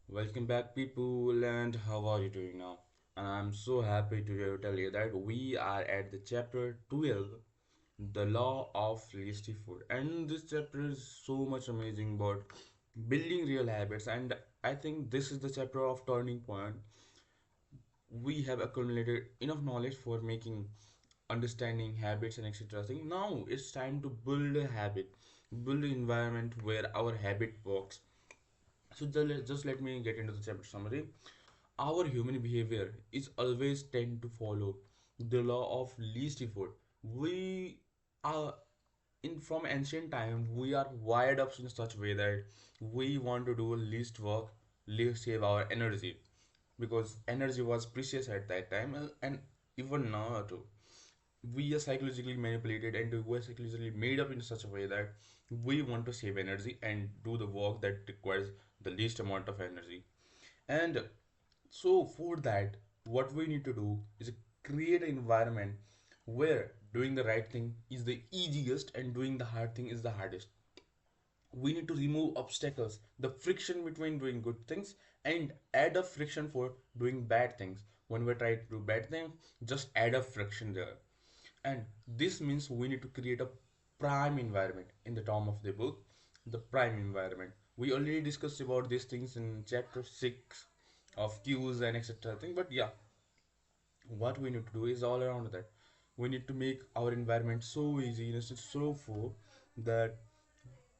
Welcome back, people, and how are you doing now? And I'm so happy to tell you that we are at the chapter 12, the law of tasty food. And this chapter is so much amazing about building real habits. And I think this is the chapter of turning point. We have accumulated enough knowledge for making understanding habits and etc. thing. Now it's time to build a habit, build an environment where our habit works. So just let me get into the chapter summary. Our human behavior is always tend to follow the law of least effort. We are in from ancient time we are wired up in such way that we want to do least work, least save our energy because energy was precious at that time and even now too. We are psychologically manipulated and we are psychologically made up in such a way that we want to save energy and do the work that requires the least amount of energy. And so for that, what we need to do is create an environment where doing the right thing is the easiest and doing the hard thing is the hardest. We need to remove obstacles, the friction between doing good things and add a friction for doing bad things. When we try to do bad things, just add a friction there. And this means we need to create a prime environment in the term of the book, the prime environment. We already discussed about these things in chapter 6 of cues and etc. thing. But yeah, what we need to do is all around that. We need to make our environment so easy and so full that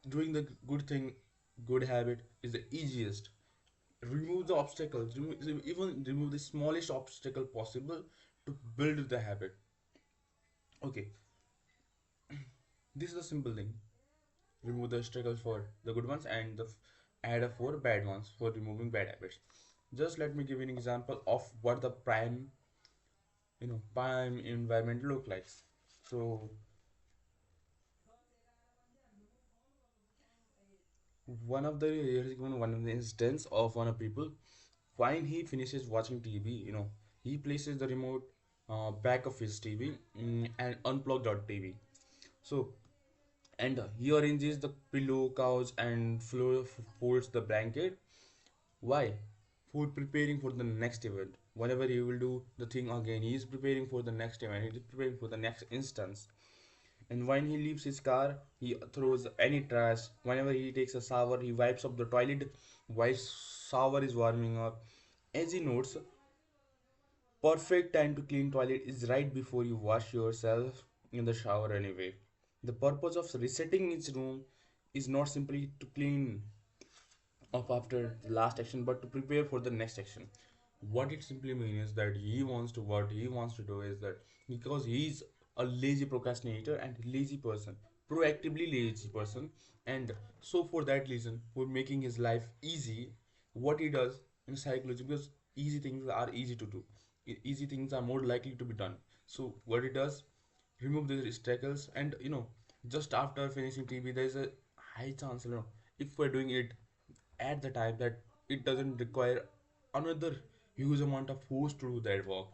doing the good thing, good habit is the easiest. Remove the obstacles, even remove the smallest obstacle possible to build the habit. Okay, this is a simple thing. Remove the obstacles for the good ones and add a four bad ones for removing bad habits. Just let me give you an example of what the prime environment look like. So one of the instance of one of people when he finishes watching TV, he places the remote back of his TV, and unplugged out TV. So and he arranges the pillow, couch, and floor, folds the blanket. Why? For preparing for the next event. Whenever he will do the thing again, he is preparing for the next event. He is preparing for the next instance. And when he leaves his car, he throws any trash. Whenever he takes a shower, he wipes up the toilet while shower is warming up. As he notes, perfect time to clean toilet is right before you wash yourself in the shower anyway. The purpose of resetting his room is not simply to clean up after the last action but to prepare for the next action. What it simply means is that what he wants to do is that because he's a lazy procrastinator and lazy person, proactively lazy person, and so for that reason for making his life easy, what he does in psychology, because easy things are easy to do, easy things are more likely to be done. So what he does, remove the obstacles, and just after finishing TV there's a high chance, if we're doing it at the time, that it doesn't require another huge amount of force to do that work.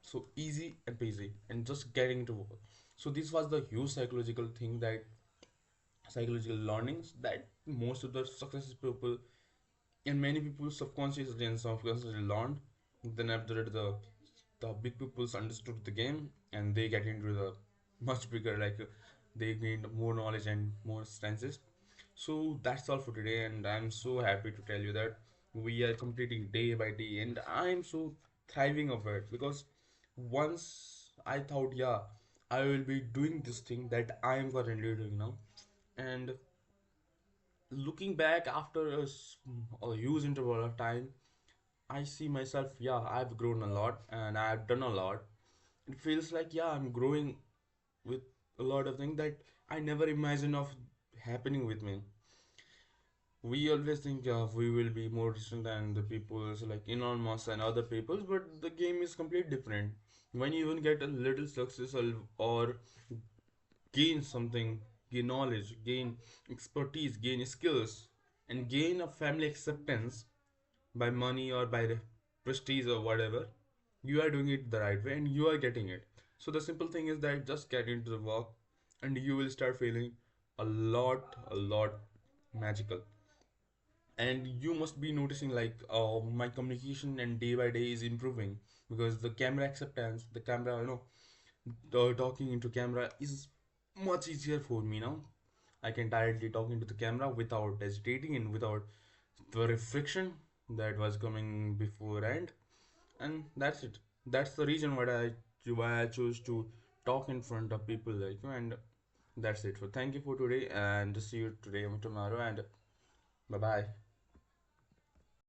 So easy and peasy and just getting to work. So this was the huge psychological learnings that most of the successful people and many people subconsciously and subconsciously learned. Then after that, the big peoples understood the game and they get into the much bigger, like they gained more knowledge and more senses. So that's all for today, and I'm so happy to tell you that we are completing day by day, and I'm so thriving of it because once I thought, yeah, I will be doing this thing that I am currently doing now, and looking back after a huge interval of time, I see myself, yeah, I've grown a lot and I've done a lot. It feels like, yeah, I'm growing with a lot of things that I never imagined of happening with me. We always think, yeah, we will be more distant than the people so like Elon Musk and other people, but the game is completely different. When you even get a little success or gain something, gain knowledge, gain expertise, gain skills, and gain a family acceptance by money or by prestige or whatever, you are doing it the right way and you are getting it. So the simple thing is that just get into the work and you will start feeling a lot magical. And you must be noticing like my communication and day by day is improving because the camera acceptance, the camera, talking into camera is much easier for me now. I can directly talk into the camera without hesitating and without the friction that was coming beforehand. And that's it. That's the reason why I chose to talk in front of people like you. And that's it. So thank you for today, and see you today or tomorrow, and bye bye.